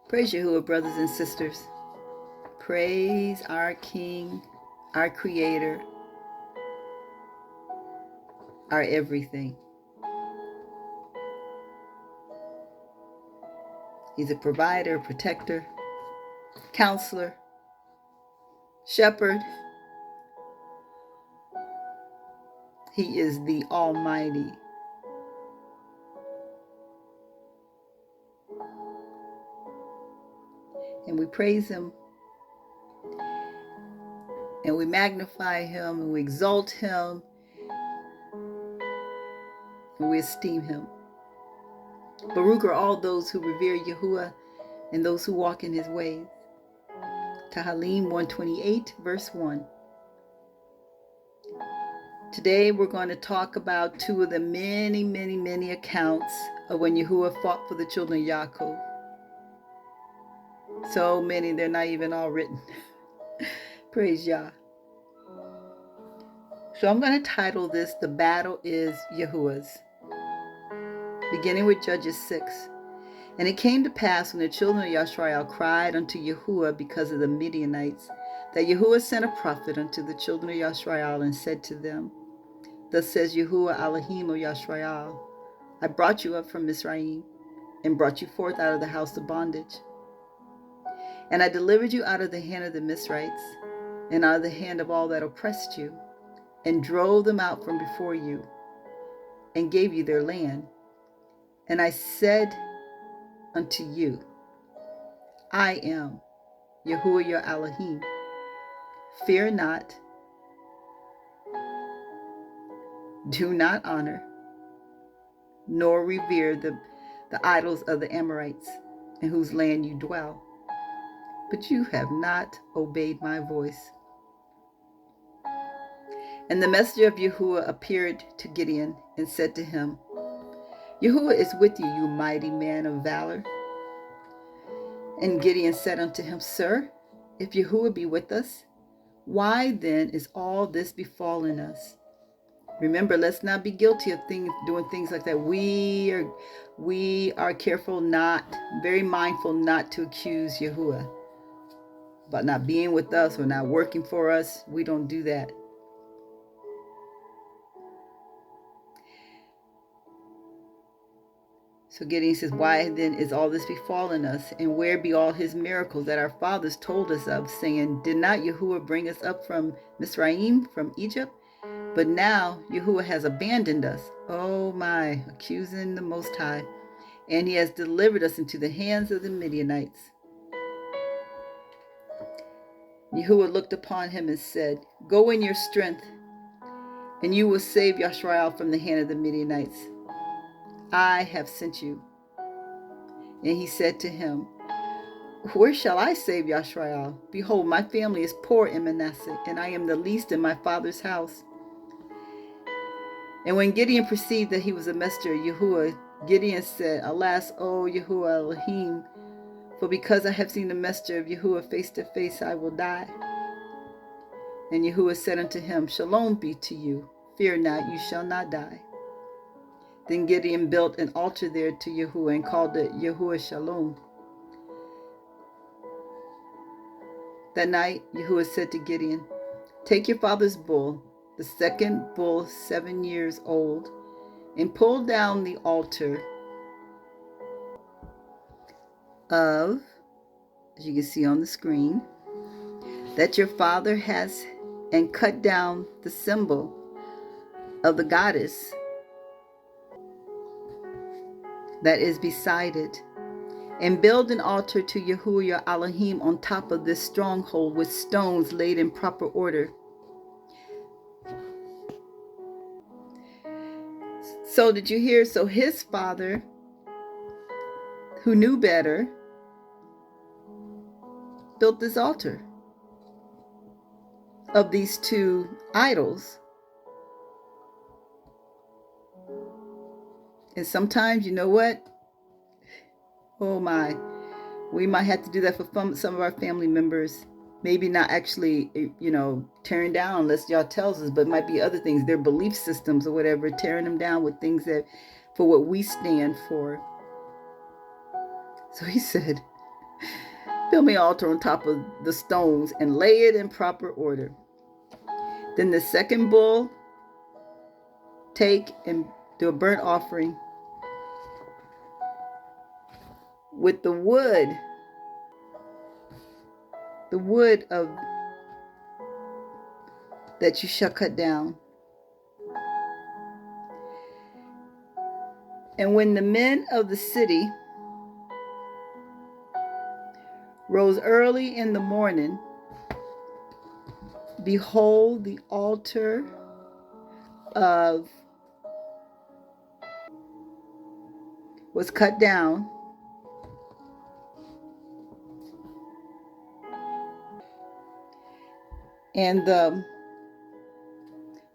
Praise Yahuah, brothers and sisters. Praise our King, our Creator, our everything. He's a provider, protector, counselor, shepherd. He is the Almighty. And we praise Him, and we magnify Him, and we exalt Him, and we esteem Him. Baruch are all those who revere Yahuah and those who walk in His ways. Tahallym 128, verse 1. Today we're going to talk about two of the many accounts of when Yahuah fought for the children of Yaakov. So many, they're not even all written. Praise Yah. So I'm going to title this, The Battle is Yahuah's. Beginning with Judges 6. And it came to pass when the children of Yashrael cried unto Yahuah because of the Midianites, that Yahuah sent a prophet unto the children of Yashrael and said to them, Thus says Yahuah Alahym of Yashrael, I brought you up from Mizraim, and brought you forth out of the house of bondage. And I delivered you out of the hand of the Mizrites, and out of the hand of all that oppressed you, and drove them out from before you, and gave you their land. And I said unto you, I am Yahuah your Alahym. Fear not, do not honor, nor revere the idols of the Amorites, in whose land you dwell. But you have not obeyed my voice. And the messenger of Yahuah appeared to Gideon and said to him, Yahuah is with you, you mighty man of valor. And Gideon said unto him, Sir, if Yahuah be with us, why then is all this befallen us? Remember, let's not be guilty of doing things like that. We are careful very mindful not to accuse Yahuah about not being with us or not working for us. We don't do that. So Gideon says, why then is all this befallen us? And where be all his miracles that our fathers told us of, saying, Did not Yahuah bring us up from Mizraim, from Egypt? But now Yahuah has abandoned us. Oh my, accusing the Most High. And He has delivered us into the hands of the Midianites. Yahuah looked upon him and said, Go in your strength, and you will save Yashrael from the hand of the Midianites. I have sent you. And he said to him, Where shall I save Yashrael? Behold, my family is poor in Manasseh, and I am the least in my father's house. And when Gideon perceived that he was a messenger of Yahuah, Gideon said, Alas, O Yahuah Alahym, for because I have seen the messenger of Yahuah face to face, I will die. And Yahuah said unto him, Shalom be to you. Fear not, you shall not die. Then Gideon built an altar there to Yahuah and called it Yahuah Shalom. That night Yahuah said to Gideon, Take your father's bull, the second bull 7 years old, and pull down the altar of, as you can see on the screen, that your father has, and cut down the symbol of the goddess that is beside it, and build an altar to Yahuah your Alahym on top of this stronghold with stones laid in proper order. So did you hear? So his father, who knew better, built this altar of these two idols. And sometimes, you know what? Oh my, we might have to do that for some of our family members. Maybe not actually, tearing down unless y'all tells us, but it might be other things, their belief systems or whatever, tearing them down with things that, for what we stand for. So he said, Build me an altar on top of the stones and lay it in proper order. Then the second bull take and do a burnt offering with the wood of that you shall cut down. And when the men of the city rose early in the morning, behold, the altar was cut down, and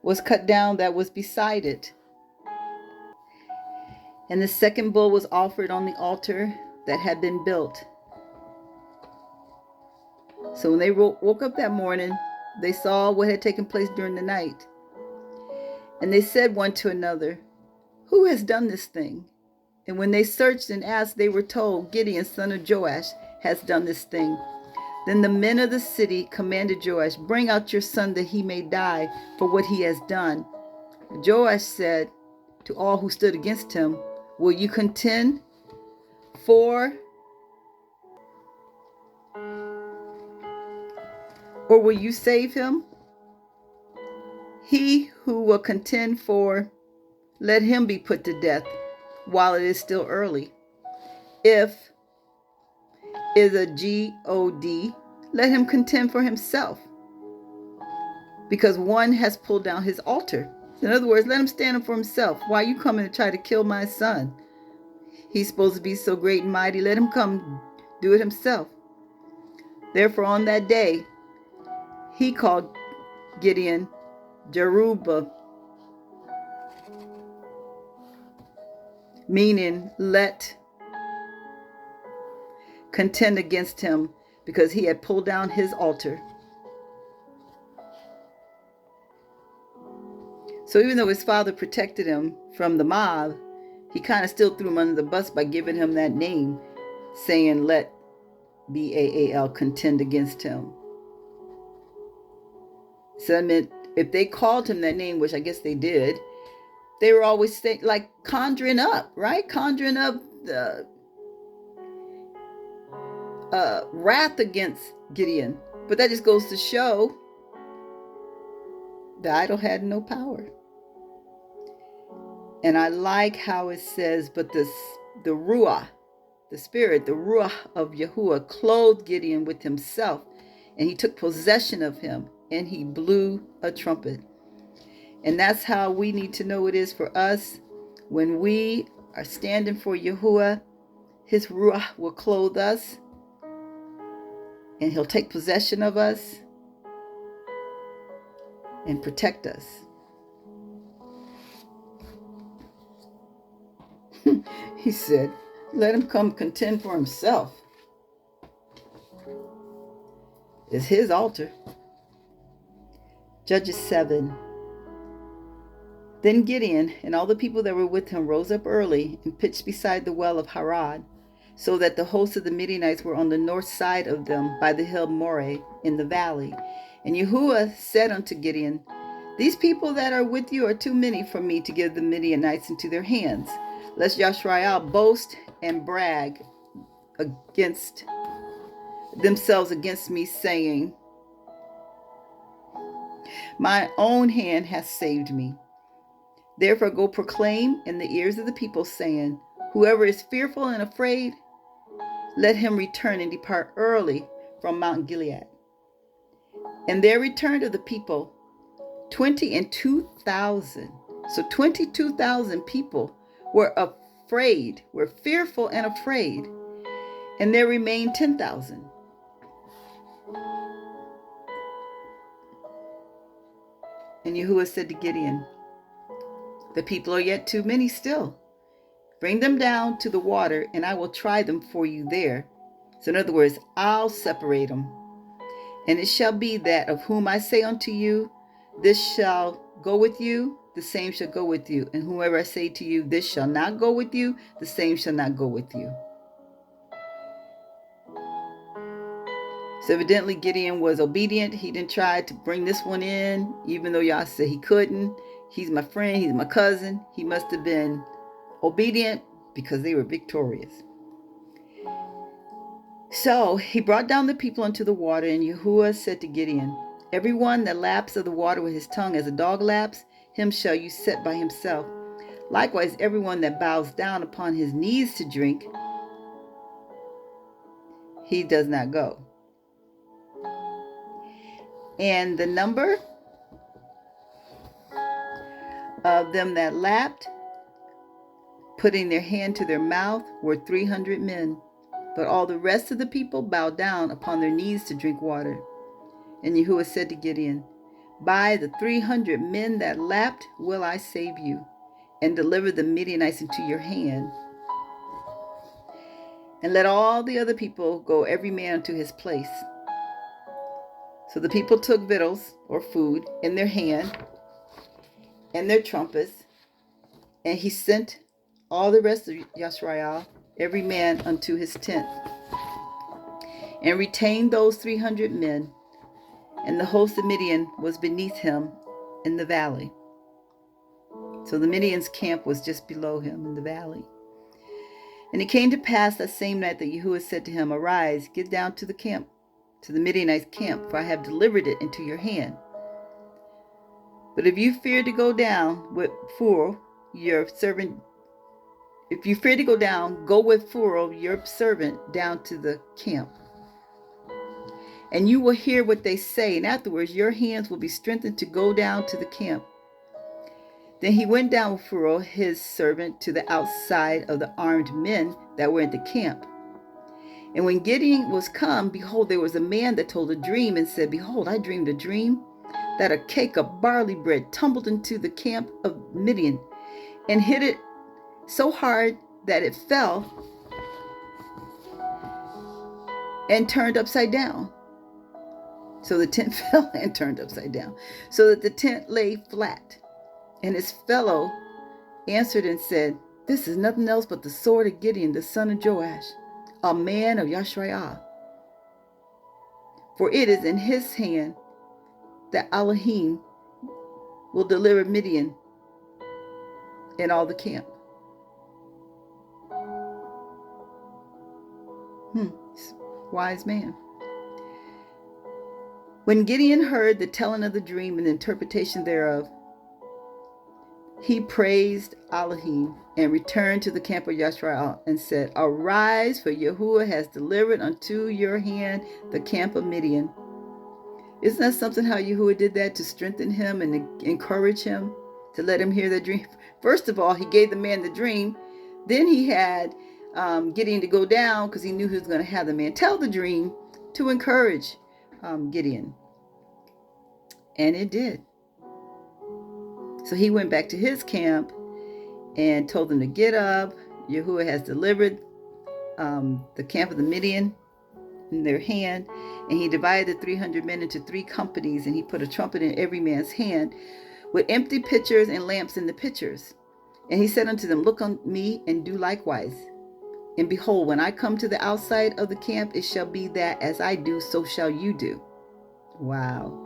was cut down that was beside it. And the second bull was offered on the altar that had been built. So when they woke up that morning, they saw what had taken place during the night. And they said one to another, "Who has done this thing?" And when they searched and asked, they were told, "Gideon, son of Joash, has done this thing." Then the men of the city commanded Joash, "Bring out your son that he may die for what he has done." Joash said to all who stood against him, "Will you contend for, or will you save him? He who will contend for, let him be put to death while it is still early. If is a God, let him contend for himself, because one has pulled down his altar." In other words, let him stand up for himself. Why are you coming to try to kill my son? He's supposed to be so great and mighty. Let him come do it himself. Therefore, on that day, he called Gideon Jerubbaal, meaning let contend against him, because he had pulled down his altar. So even though his father protected him from the mob, he kind of still threw him under the bus by giving him that name, saying, let Baal contend against him. So that meant if they called him that name, which I guess they did, they were always saying, like conjuring up, right? Conjuring up the wrath against Gideon. But that just goes to show the idol had no power. And I like how it says, but the Ruach, the spirit, the Ruach of Yahuah clothed Gideon with himself, and he took possession of him, and he blew a trumpet. And that's how we need to know it is for us. When we are standing for Yahuah, his Ruach will clothe us, and he'll take possession of us and protect us. He said, let him come contend for himself. It's his altar. Judges 7. Then Gideon and all the people that were with him rose up early and pitched beside the well of Harod, so that the host of the Midianites were on the north side of them by the hill Moreh in the valley. And Yahuah said unto Gideon, these people that are with you are too many for me to give the Midianites into their hands, lest Yashrael boast and brag against themselves against me, saying, my own hand hath saved me. Therefore go proclaim in the ears of the people, saying, whoever is fearful and afraid, let him return and depart early from Mount Gilead. And there returned of the people 22,000. So 22,000 people were afraid, were fearful and afraid. And there remained 10,000. And Yahuah said to Gideon, the people are yet too many still. Bring them down to the water, and I will try them for you there. So in other words, I'll separate them. And it shall be that of whom I say unto you, this shall go with you, the same shall go with you. And whoever I say to you, this shall not go with you, the same shall not go with you. So evidently Gideon was obedient. He didn't try to bring this one in, even though y'all said he couldn't. He's my friend. He's my cousin. He must have been obedient because they were victorious. So he brought down the people unto the water, and Yahuah said to Gideon, everyone that laps of the water with his tongue as a dog laps, him shall you set by himself. Likewise, everyone that bows down upon his knees to drink, he does not go. And the number of them that lapped, putting their hand to their mouth, were 300 men. But all the rest of the people bowed down upon their knees to drink water. And Yahuah said to Gideon, by the 300 men that lapped will I save you, and deliver the Midianites into your hand. And let all the other people go every man unto his place. So the people took victuals, or food, in their hand, and their trumpets, and he sent all the rest of Yashrael, every man unto his tent, and retained those 300 men, and the host of Midian was beneath him in the valley. So the Midian's camp was just below him in the valley. And it came to pass that same night that Yahuah said to him, arise, get down to the camp, to the Midianites' camp, for I have delivered it into your hand. But if you fear to go down with Pharaoh, your servant, if you fear to go down, go with Pharaoh, your servant, down to the camp. And you will hear what they say, and afterwards your hands will be strengthened to go down to the camp. Then he went down with Pharaoh, his servant, to the outside of the armed men that were in the camp. And when Gideon was come, behold, there was a man that told a dream and said, behold, I dreamed a dream that a cake of barley bread tumbled into the camp of Midian and hit it so hard that it fell and turned upside down. So the tent fell and turned upside down, so that the tent lay flat. And his fellow answered and said, this is nothing else but the sword of Gideon, the son of Joash, a man of Yashrael. For it is in his hand that Alahym will deliver Midian and all the camp. Wise man. When Gideon heard the telling of the dream and the interpretation thereof, he praised Alahym and returned to the camp of Yashrael and said, arise, for Yahuah has delivered unto your hand the camp of Midian. Isn't that something how Yahuah did that to strengthen him and encourage him, to let him hear the dream? First of all, he gave the man the dream. Then he had Gideon to go down because he knew he was going to have the man tell the dream to encourage Gideon. And it did. So he went back to his camp and told them to get up. Yahuah has delivered the camp of the Midian in their hand. And he divided the 300 men into 3 companies, and he put a trumpet in every man's hand with empty pitchers and lamps in the pitchers. And he said unto them, look on me and do likewise. And behold, when I come to the outside of the camp, it shall be that as I do, so shall you do. Wow.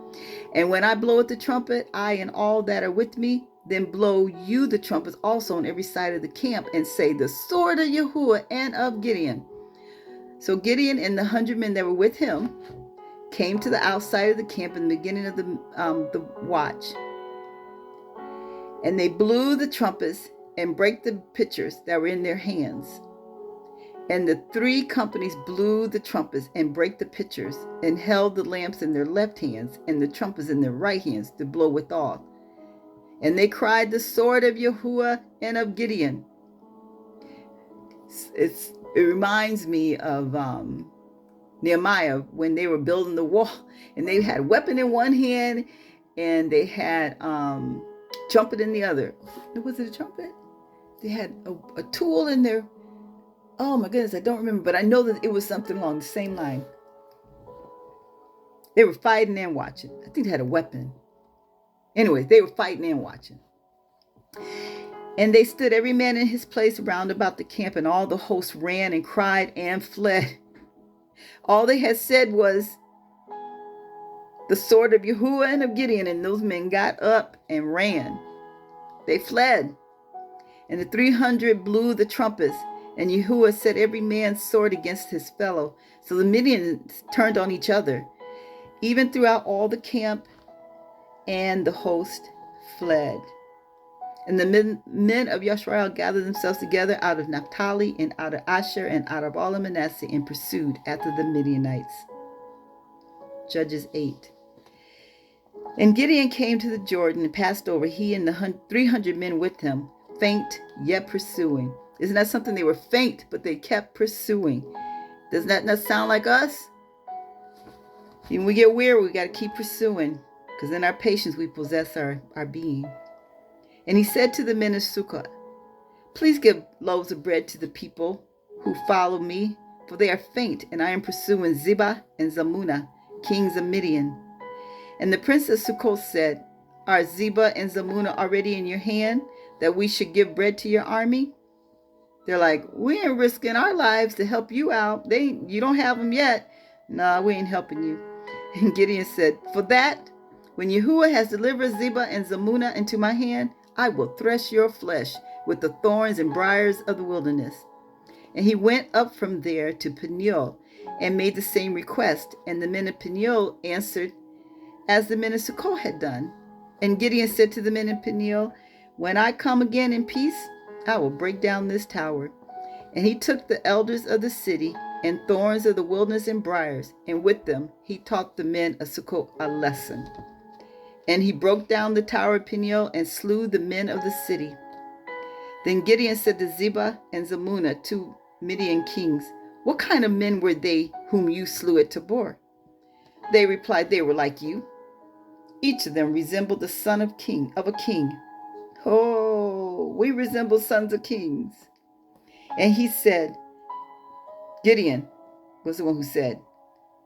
And when I blow at the trumpet, I and all that are with me, then blow you the trumpets also on every side of the camp, and say, the sword of Yahuah and of Gideon. So Gideon and the 100 men that were with him came to the outside of the camp in the beginning of the watch. And they blew the trumpets and brake the pitchers that were in their hands. And the 3 companies blew the trumpets and brake the pitchers, and held the lamps in their left hands and the trumpets in their right hands to blow withal. And they cried, the sword of Yahuah and of Gideon. It reminds me of Nehemiah when they were building the wall, and they had a weapon in one hand and they had trumpet in the other. Was it a trumpet? They had a tool in their, oh my goodness, I don't remember, but I know that it was something along the same line. They were fighting and watching. I think they had a weapon. Anyways, they were fighting and watching. And they stood every man in his place round about the camp, and all the host ran and cried and fled. All they had said was, the sword of Yahuah and of Gideon. And those men got up and ran. They fled. And the 300 blew the trumpets. And Yahuah set every man's sword against his fellow. So the Midianites turned on each other, even throughout all the camp, and the host fled. And the men of Yashrael gathered themselves together out of Naphtali and out of Asher and out of all of Manasseh and pursued after the Midianites. Judges 8. And Gideon came to the Jordan and passed over, he and the 300 men with him, faint yet pursuing. Isn't that something? They were faint, but they kept pursuing. Does that not sound like us? When we get weary, we got to keep pursuing, because in our patience we possess our being. And he said to the men of Sukkot, please give loaves of bread to the people who follow me, for they are faint, and I am pursuing Zebah and Zalmunna, kings of Midian. And the prince of Sukkot said, are Zebah and Zalmunna already in your hand, that we should give bread to your army? They're like, we ain't risking our lives to help you out. You don't have them yet. Nah, we ain't helping you. And Gideon said, for that, when Yahuah has delivered Zebah and Zalmunna into my hand, I will thresh your flesh with the thorns and briars of the wilderness. And he went up from there to Peniel and made the same request. And the men of Peniel answered as the men of Sukkot had done. And Gideon said to the men of Peniel, when I come again in peace, I will break down this tower. And he took the elders of the city and thorns of the wilderness and briars, and with them he taught the men of Sukkot a lesson. And he broke down the tower of Peniel and slew the men of the city. Then Gideon said to Zebah and Zalmunna, 2 Midian kings, what kind of men were they whom you slew at Tabor? They replied, they were like you. Each of them resembled the son of a king. Oh, we resemble sons of kings. And he said, Gideon was the one who said,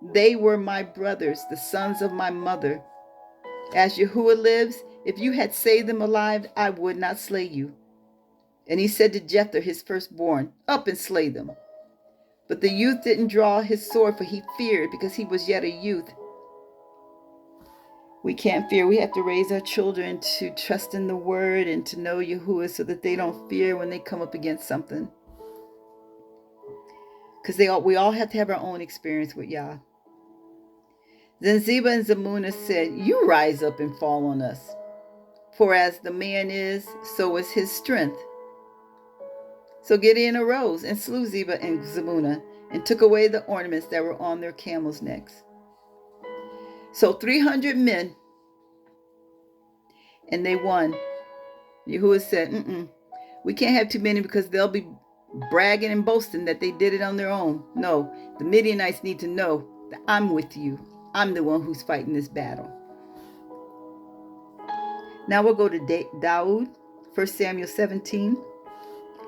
they were my brothers, the sons of my mother. As Yahuah lives, if you had saved them alive, I would not slay you. And he said to Jephthah, his firstborn, up and slay them. But the youth didn't draw his sword, for he feared, because he was yet a youth. We can't fear. We have to raise our children to trust in the word and to know Yahuah so that they don't fear when they come up against something. Because we all have to have our own experience with Yah. Then Zebah and Zalmunna said, you rise up and fall on us. For as the man is, so is his strength. So Gideon arose and slew Zebah and Zalmunna and took away the ornaments that were on their camels' necks. So 300 men, and they won. Yahuah said, we can't have too many because they'll be bragging and boasting that they did it on their own. No, the Midianites need to know that I'm with you. I'm the one who's fighting this battle. Now we'll go to Daud, 1 Samuel 17.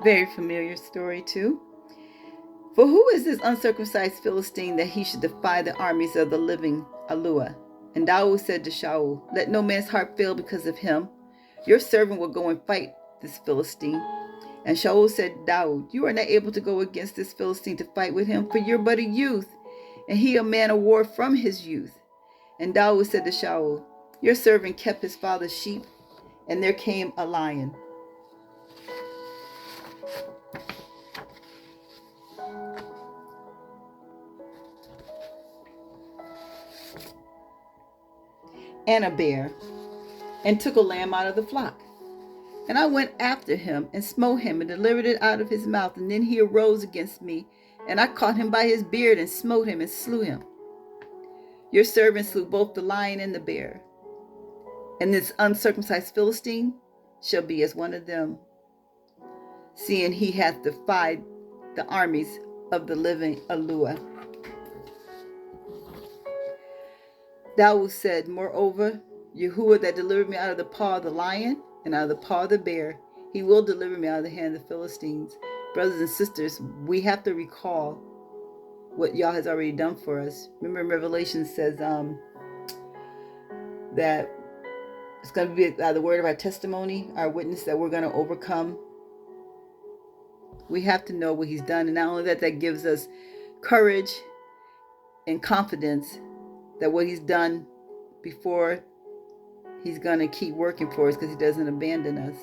Very familiar story too. For who is this uncircumcised Philistine that he should defy the armies of the living Aluah? And Daud said to Shaul, let no man's heart fail because of him. Your servant will go and fight this Philistine. And Shaul said, Daud, you are not able to go against this Philistine to fight with him, for you're but a youth, and he a man of war from his youth. And Daud said to Shaul, your servant kept his father's sheep, and there came a lion. And a bear, and took a lamb out of the flock. And I went after him, and smote him, and delivered it out of his mouth. And then he arose against me, and I caught him by his beard, and smote him, and slew him. Your servant slew both the lion and the bear. And this uncircumcised Philistine shall be as one of them, seeing he hath defied the armies of the living Aluah. Daud said, moreover, Yahuah that delivered me out of the paw of the lion and out of the paw of the bear, he will deliver me out of the hand of the Philistines. Brothers and sisters, we have to recall what Yah has already done for us. Remember in Revelation says that it's going to be the word of our testimony, our witness, that we're going to overcome. We have to know what he's done. And not only that, that gives us courage and confidence that what he's done before he's going to keep working for us, because he doesn't abandon us.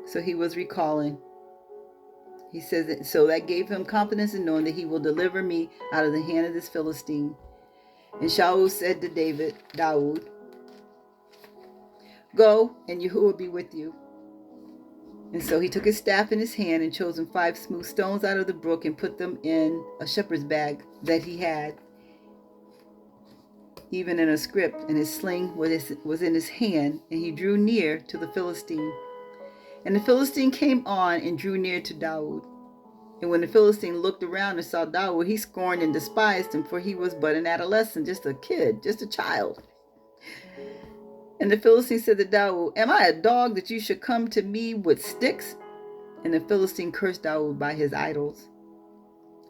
So he was recalling. He says that, so that gave him confidence in knowing that he will deliver me out of the hand of this Philistine. And Shaul said to Dawood, go, and Yahuah be with you. And so he took his staff in his hand and chose him 5 smooth stones out of the brook and put them in a shepherd's bag that he had, even in a scrip, and his sling was in his hand, and he drew near to the Philistine. And the Philistine came on and drew near to Dawood. And when the Philistine looked around and saw Dawood, he scorned and despised him, for he was but an adolescent, just a kid, just a child. And the Philistine said to Dawood, am I a dog that you should come to me with sticks? And the Philistine cursed Dawood by his idols.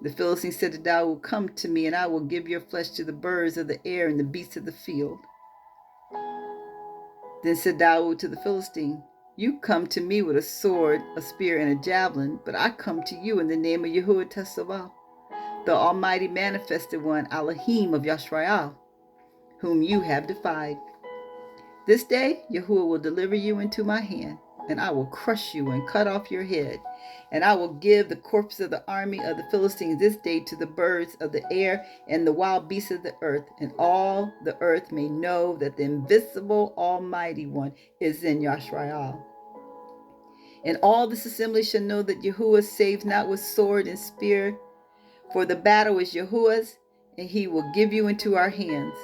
The Philistine said to Dawood, come to me, and I will give your flesh to the birds of the air and the beasts of the field. Then said Dawood to the Philistine, you come to me with a sword, a spear, and a javelin, but I come to you in the name of Yahuah Tesavah, the Almighty Manifested One, Alahym of Yashrael, whom you have defied. This day Yahuah will deliver you into my hand, and I will crush you and cut off your head. And I will give the corpse of the army of the Philistines this day to the birds of the air and the wild beasts of the earth, and all the earth may know that the invisible Almighty One is in Yashrael. And all this assembly shall know that Yahuah saves not with sword and spear, for the battle is Yahuah's, and he will give you into our hands.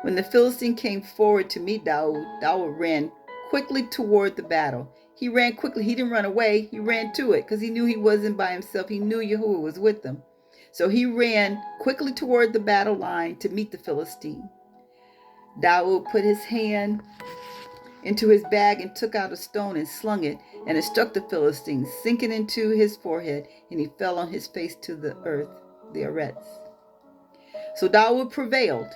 When the Philistine came forward to meet Dawood, Dawood ran quickly toward the battle. He ran quickly. He didn't run away. He ran to it because he knew he wasn't by himself. He knew Yahuah was with him. So he ran quickly toward the battle line to meet the Philistine. Dawood put his hand into his bag and took out a stone and slung it, and it struck the Philistine, sinking into his forehead, and he fell on his face to the earth, the arets. So Dawood prevailed.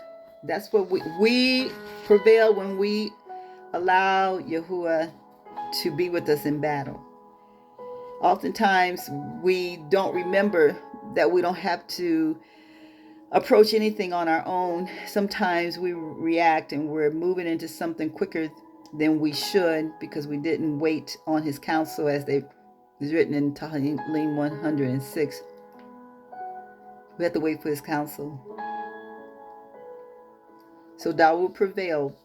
That's what we prevail when we allow Yahuah to be with us in battle. Oftentimes we don't remember that we don't have to approach anything on our own. Sometimes we react and we're moving into something quicker than we should because we didn't wait on his counsel, as is written in Tahallym 106. We have to wait for his counsel. So Dawood prevailed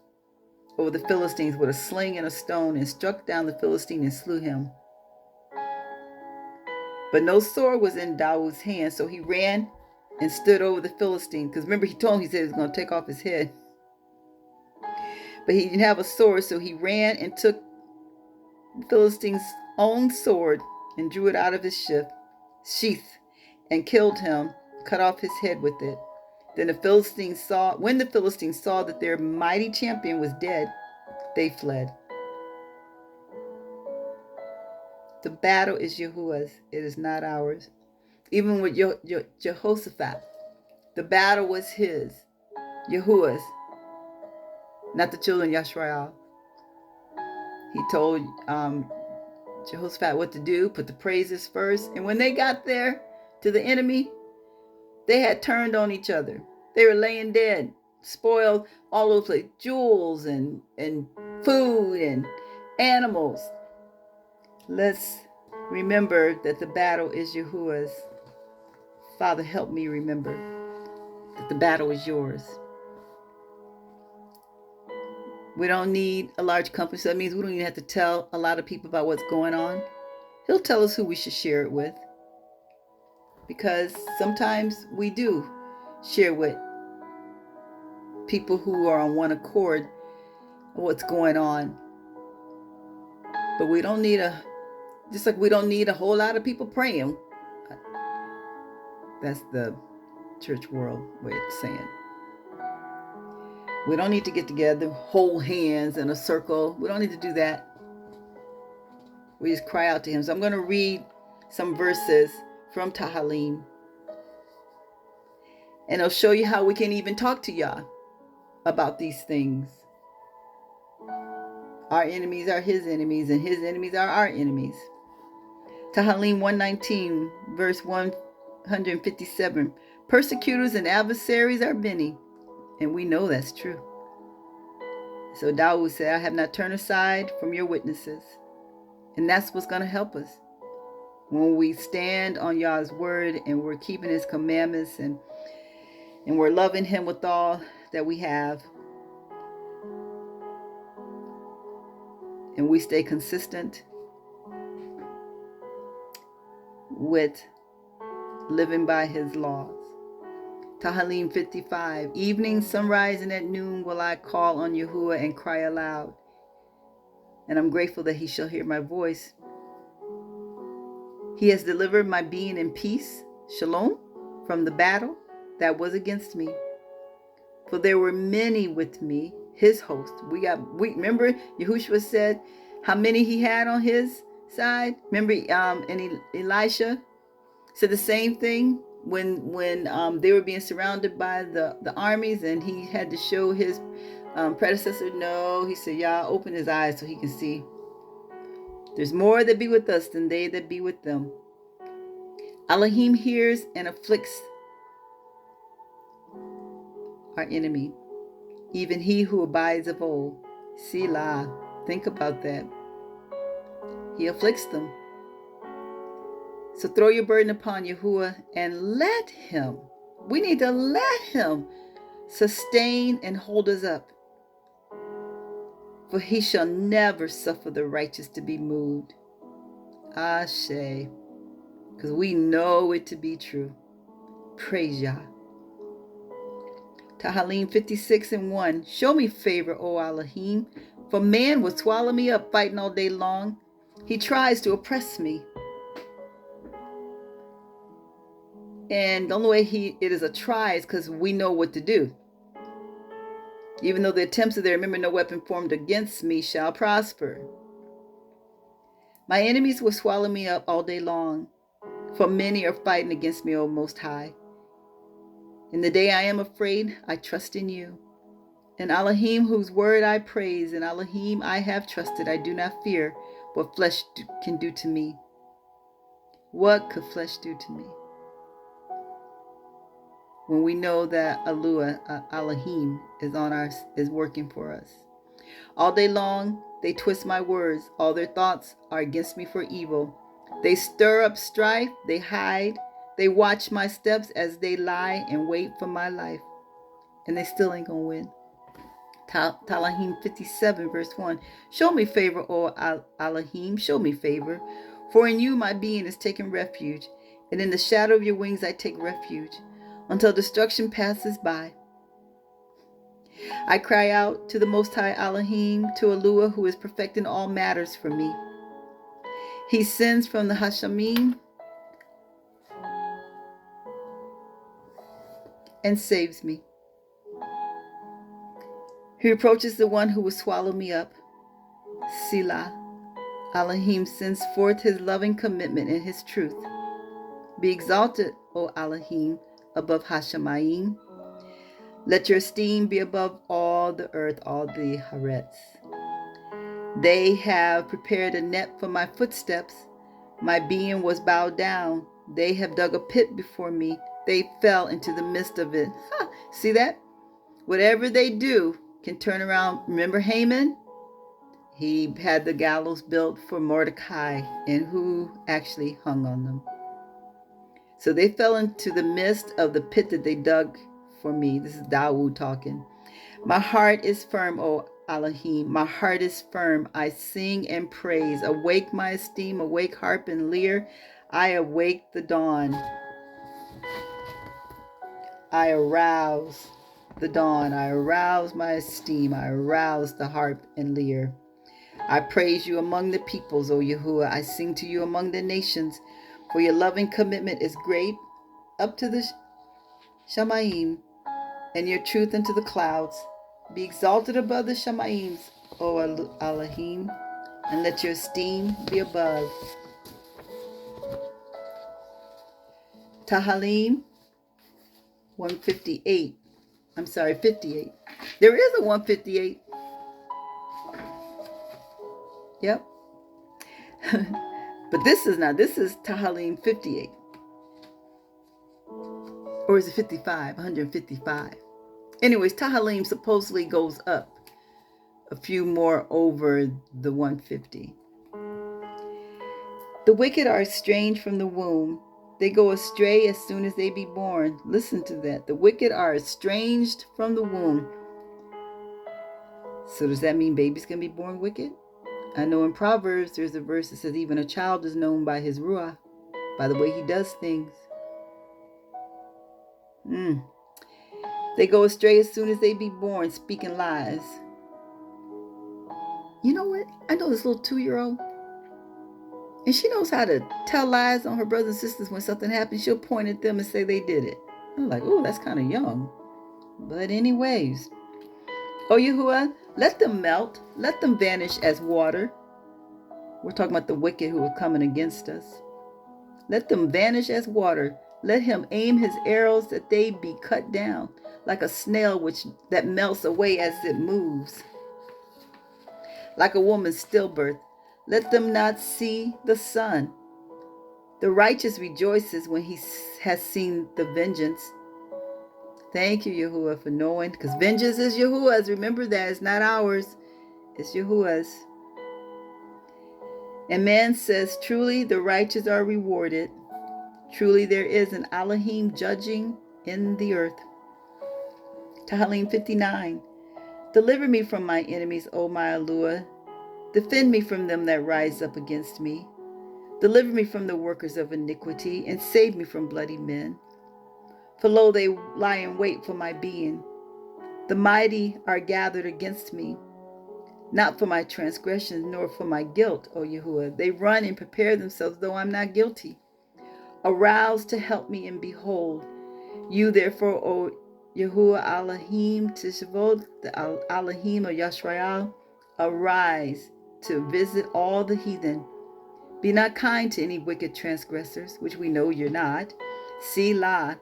over the Philistines with a sling and a stone, and struck down the Philistine and slew him. But no sword was in Dawood's hand, so he ran and stood over the Philistine. Because remember, he told him, he said he was going to take off his head. But he didn't have a sword, so he ran and took the Philistine's own sword and drew it out of his sheath and killed him, cut off his head with it. Then when the Philistines saw that their mighty champion was dead, they fled. The battle is Yahuah's, it is not ours. Even with Jehoshaphat, the battle was his, Yahuah's, not the children of Yashrael. He told Jehoshaphat what to do, put the praises first. And when they got there to the enemy, they had turned on each other. They were laying dead, spoiled all over the place, jewels and food and animals. Let's remember that the battle is Yahuah's. Father, help me remember that the battle is yours. We don't need a large company, so that means we don't even have to tell a lot of people about what's going on. He'll tell us who we should share it with. Because sometimes we do share with people who are on one accord what's going on. But we don't need just like we don't need a whole lot of people praying. That's the church world way of saying. We don't need to get together, hold hands in a circle. We don't need to do that. We just cry out to him. So I'm going to read some verses from Tahallym. And it'll show you how we can even talk to Yah about these things. Our enemies are his enemies, and his enemies are our enemies. Tahallym 119, verse 157. Persecutors and adversaries are many, and we know that's true. So Dawood said, I have not turned aside from your witnesses. And that's what's going to help us. When we stand on Yah's word and we're keeping his commandments and we're loving him with all that we have. And we stay consistent with living by his laws. Tahallym 55. Evening, sunrise, and at noon will I call on Yahuah and cry aloud. And I'm grateful that he shall hear my voice. He has delivered my being in peace, shalom, from the battle that was against me. For there were many with me, his host. Remember Yahushua said how many he had on his side? Remember and Elisha said the same thing when they were being surrounded by the armies, and he had to show his predecessor. No, he said, Yah, open his eyes so he can see. There's more that be with us than they that be with them. Alahym hears and afflicts our enemy, even he who abides of old. Selah. Think about that. He afflicts them. So throw your burden upon Yahuah and let him. We need to let him sustain and hold us up. For he shall never suffer the righteous to be moved. Ashe. Because we know it to be true. Praise Yah. Tahallym 56:1. Show me favor, O Alahym, for man would swallow me up fighting all day long. He tries to oppress me. And the only way it is a try is because we know what to do. Even though the attempts are there, remember, no weapon formed against me shall prosper. My enemies will swallow me up all day long, for many are fighting against me, O Most High. In the day I am afraid, I trust in you. In Alahym, whose word I praise, in Alahym I have trusted. I do not fear what flesh can do to me. What could flesh do to me? When we know that Aluah, Alahym, is working for us. All day long, they twist my words. All their thoughts are against me for evil. They stir up strife. They hide. They watch my steps as they lie and wait for my life. And they still ain't gonna win. Tahallym 57:1. Show me favor, O Alahym. Show me favor. For in you my being is taking refuge. And in the shadow of your wings I take refuge. Until destruction passes by. I cry out to the Most High Alahym, to Aluah, who is perfecting all matters for me. He sends from the Hashamim and saves me. He reproaches the one who will swallow me up. Selah. Alahym sends forth his loving commitment and his truth. Be exalted, O Alahym, above Hashemayim. Let your esteem be above all the earth, all the Harets. They have prepared a net for my footsteps. My being was bowed down. They have dug a pit before me. They fell into the midst of it. See that? Whatever they do can turn around. Remember Haman? He had the gallows built for Mordecai, and who actually hung on them. So they fell into the midst of the pit that they dug for me. This is Dawood talking. My heart is firm, O Alahym. My heart is firm. I sing and praise. Awake my esteem. Awake harp and lyre. I awake the dawn. I arouse the dawn. I arouse my esteem. I arouse the harp and lyre. I praise you among the peoples, O Yahuah. I sing to you among the nations. For your loving commitment is great up to the Shamayim, and your truth unto the clouds. Be exalted above the Shamayims, O Alahym, and let your esteem be above. Tahallym 58. There is a 158. Yep. But this is not. This is Tahallym 58. Or is it 55? 155. Anyways, Tahallym supposedly goes up a few more over the 150. The wicked are estranged from the womb. They go astray as soon as they be born. Listen to that. The wicked are estranged from the womb. So does that mean babies can be born wicked? I know in Proverbs there's a verse that says even a child is known by his wrought, by the way he does things. They go astray as soon as they be born, speaking lies. You know what? I know this little 2-year-old, and she knows how to tell lies on her brothers and sisters when something happens. She'll point at them and say they did it. I'm like, oh, that's kind of young. But anyways, oh Yahuah, let them melt, let them vanish as water. We're talking about the wicked who are coming against us. Let them vanish as water. Let him aim his arrows that they be cut down, like a snail that melts away as it moves, like a woman's stillbirth. Let them not see the sun. The righteous rejoices when he has seen the vengeance. Thank you, Yahuah, for knowing, because vengeance is Yahuah's. Remember that. It's not ours. It's Yahuah's. And man says, truly the righteous are rewarded. Truly there is an Alahym judging in the earth. Tahallym 59. Deliver me from my enemies, O my Aluah. Defend me from them that rise up against me. Deliver me from the workers of iniquity, and save me from bloody men. For lo, they lie in wait for my being. The mighty are gathered against me, not for my transgressions, nor for my guilt, O Yahuah. They run and prepare themselves, though I'm not guilty. Arouse to help me, and behold, you therefore, O Yahuah Alahym Tishavod, the Alahym of Yashrael, arise to visit all the heathen. Be not kind to any wicked transgressors, which we know you're not. Selah.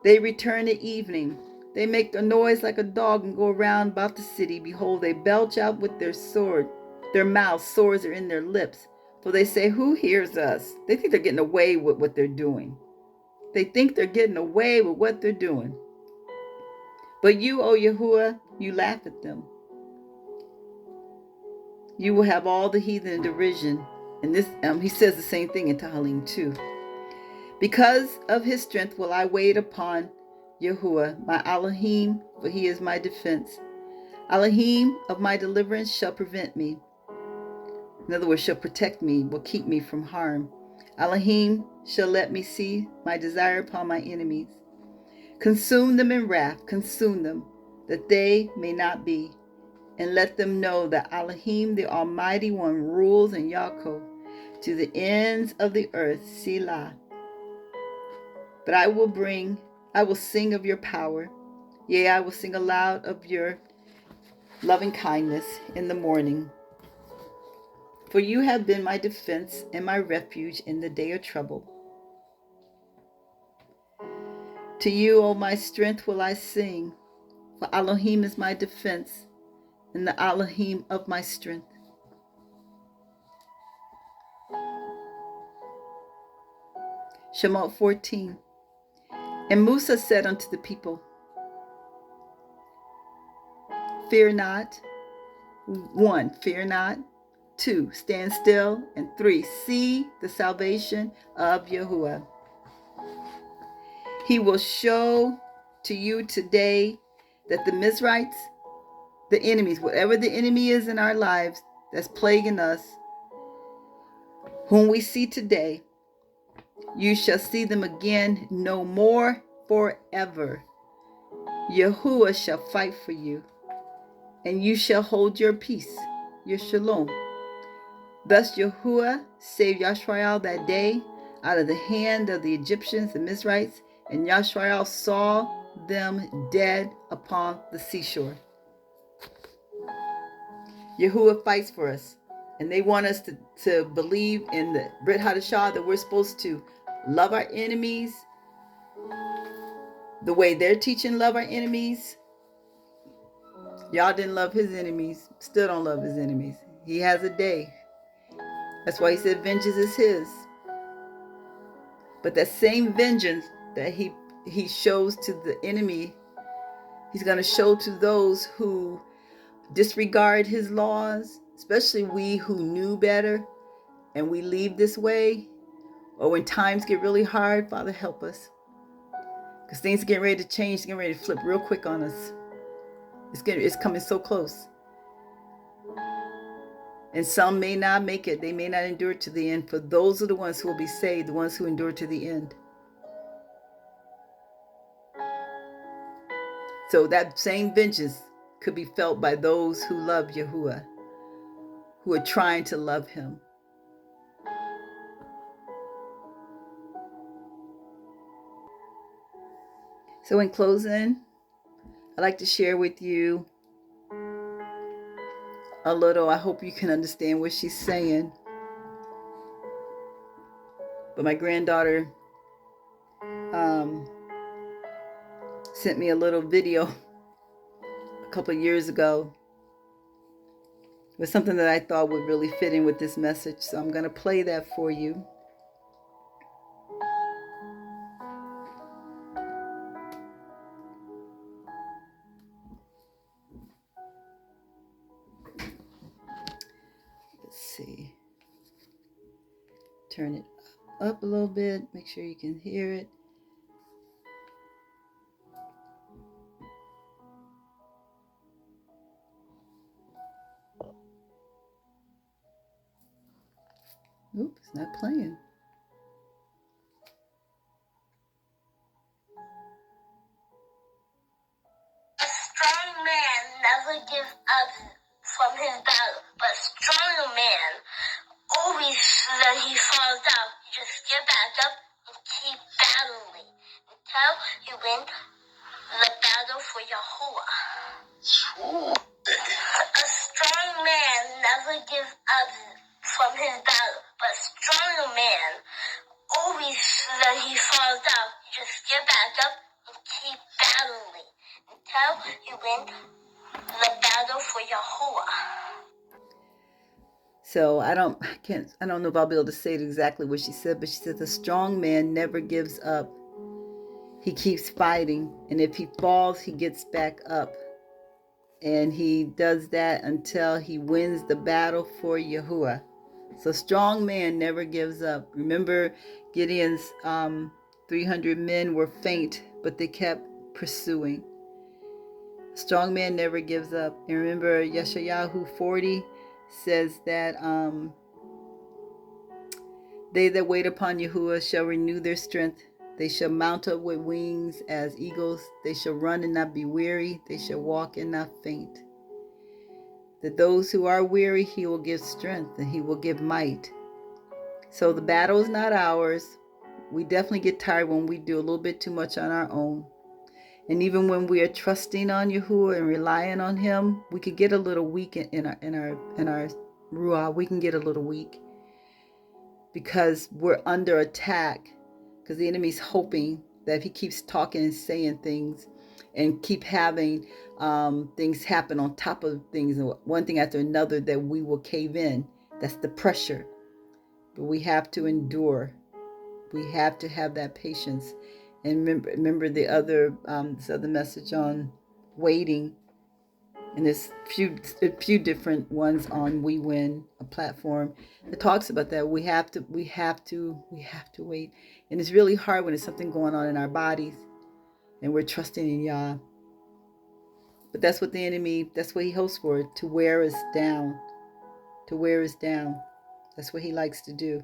They return at evening. They make a noise like a dog and go around about the city. Behold, they belch out with their sword. Their mouths, swords are in their lips. For they say, who hears us? They think they're getting away with what they're doing. They think they're getting away with what they're doing. But you, O Yahuah, you laugh at them. You will have all the heathen in derision. And this, he says the same thing in Tahallym 2. Because of his strength will I wait upon Yahuah, my Alahym, for he is my defense. Alahym of my deliverance shall prevent me. In other words, shall protect me, will keep me from harm. Alahym shall let me see my desire upon my enemies. Consume them in wrath, consume them, that they may not be. And let them know that Alahym, the Almighty One, rules in Yaakov to the ends of the earth. Selah. But I will sing of your power. Yea, I will sing aloud of your loving kindness in the morning. For you have been my defense and my refuge in the day of trouble. To you, O my strength, will I sing, for Alahym is my defense and the Alahym of my strength. Shemot 14. And Musa said unto the people, fear not. 1, fear not. 2, stand still. And 3, see the salvation of Yahuah. He will show to you today that the Mizrites, the enemies, whatever the enemy is in our lives that's plaguing us, whom we see today, you shall see them again no more forever. Yahuah shall fight for you, and you shall hold your peace, your shalom. Thus Yahuah saved Yashrael that day out of the hand of the Egyptians, the Mizrites, and Yashrael saw them dead upon the seashore. Yahuah fights for us, and they want us to believe in the Brit Hadashah, that we're supposed to love our enemies the way they're teaching love our enemies. Y'all didn't love his enemies, still don't love his enemies. He has a day. That's why he said vengeance is his. But that same vengeance that he he shows to the enemy. He's going to show to those who disregard his laws, especially we who knew better, and we leave this way, or when times get really hard. Father, help us, because things are getting ready to change, getting ready to flip real quick on us. It's coming so close. And some may not make it. They may not endure to the end. For those are the ones who will be saved, the ones who endure to the end. So that same vengeance could be felt by those who love Yahuah, who are trying to love him. So in closing, I'd like to share with you a little. I hope you can understand what she's saying. But my granddaughter sent me a little video a couple of years ago. It was something that I thought would really fit in with this message. So I'm going to play that for you. Let's see. Turn it up a little bit. Make sure you can hear it. Oops, it's not playing. A strong man never gives up from his battle, but a stronger man always, when he falls out, just get back up and keep battling until you win the battle for Yahuah. A strong man never gives up from his battle, but a stronger man always, when he falls out, just get back up and keep battling until you win the battle for Yahuah. So I don't know if I'll be able to say it exactly what she said, but she said the strong man never gives up. He keeps fighting, and if he falls, he gets back up. And he does that until he wins the battle for Yahuah. So strong man never gives up. Remember, Gideon's 300 men were faint, but they kept pursuing. Strong man never gives up. And remember, Yeshayahu 40 says that they that wait upon Yahuah shall renew their strength. They shall mount up with wings as eagles. They shall run and not be weary. They shall walk and not faint. That those who are weary, he will give strength and he will give might. So the battle is not ours. We definitely get tired when we do a little bit too much on our own. And even when we are trusting on Yahuah and relying on him, we could get a little weak in our ruah. We can get a little weak because we're under attack. Because the enemy's hoping that if he keeps talking and saying things and keep having things happen on top of things, one thing after another, that we will cave in. That's the pressure. But we have to endure. We have to have that patience. And remember the other this other message on waiting. And there's a few different ones on We Win, a platform that talks about that. We have to wait. And it's really hard when there's something going on in our bodies and we're trusting in Yah. But that's what the enemy, that's what he hopes for, to wear us down. To wear us down. That's what he likes to do.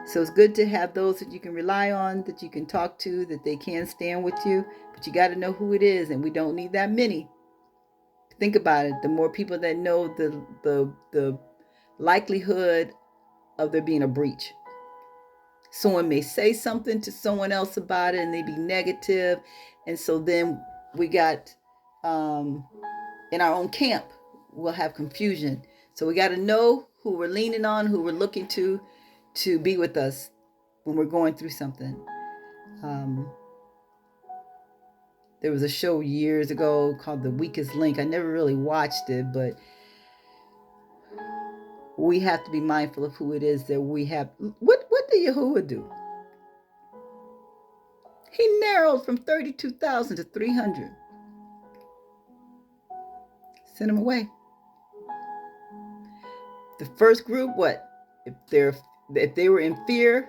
So it's good to have those that you can rely on, that you can talk to, that they can stand with you. But you got to know who it is, and we don't need that many. Think about it. The more people that know, the likelihood of there being a breach. Someone may say something to someone else about it and they be negative. And so then we got, in our own camp, we'll have confusion. So we got to know who we're leaning on, who we're looking to be with us when we're going through something. There was a show years ago called The Weakest Link. I never really watched it, but we have to be mindful of who it is that we have. What did Yahuah do? He narrowed from 32,000 to 300. Send them away. The first group, what? If they were in fear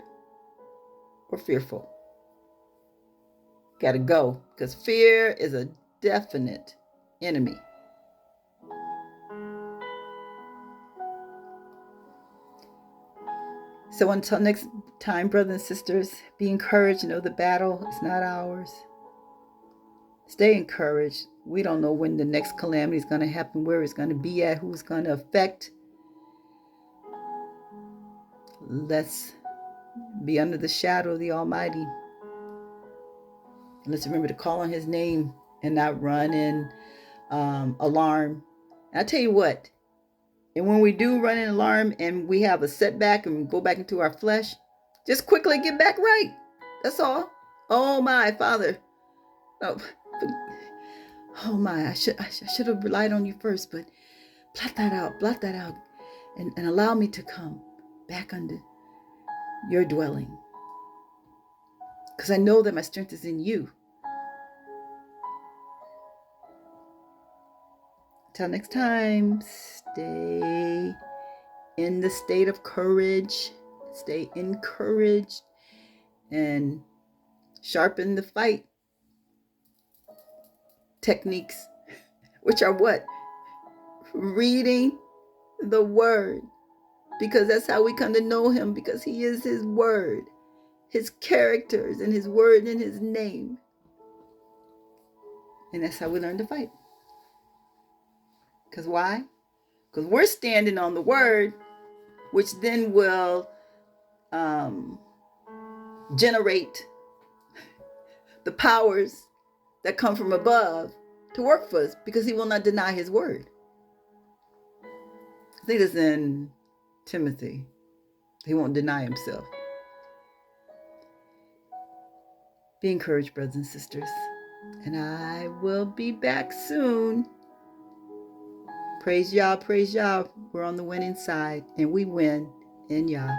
or fearful, got to go, because fear is a definite enemy. So until next time, brothers and sisters, be encouraged. Know the battle is not ours. Stay encouraged. We don't know when the next calamity is going to happen, where it's going to be at, who's going to affect. Let's be under the shadow of the Almighty. Let's remember to call on His name and not run in alarm. And I tell you what, and when we do run in alarm and we have a setback and we go back into our flesh, just quickly get back right. That's all. Oh my Father. Oh my, I should have relied on you first, but blot that out, and allow me to come back under your dwelling. Because I know that my strength is in you. Till next time, stay in the state of courage. Stay encouraged and sharpen the fight techniques, which are what? Reading the Word. Because that's how we come to know Him, because He is His Word, His characters, and His Word and His name. And that's how we learn to fight. Because why? Because we're standing on the Word, which then will generate the powers that come from above to work for us, because He will not deny His Word. I think it's in Timothy. He won't deny Himself. Be encouraged, brothers and sisters. And I will be back soon. Praise Yah, praise Yah. We're on the winning side, and we win in Yah.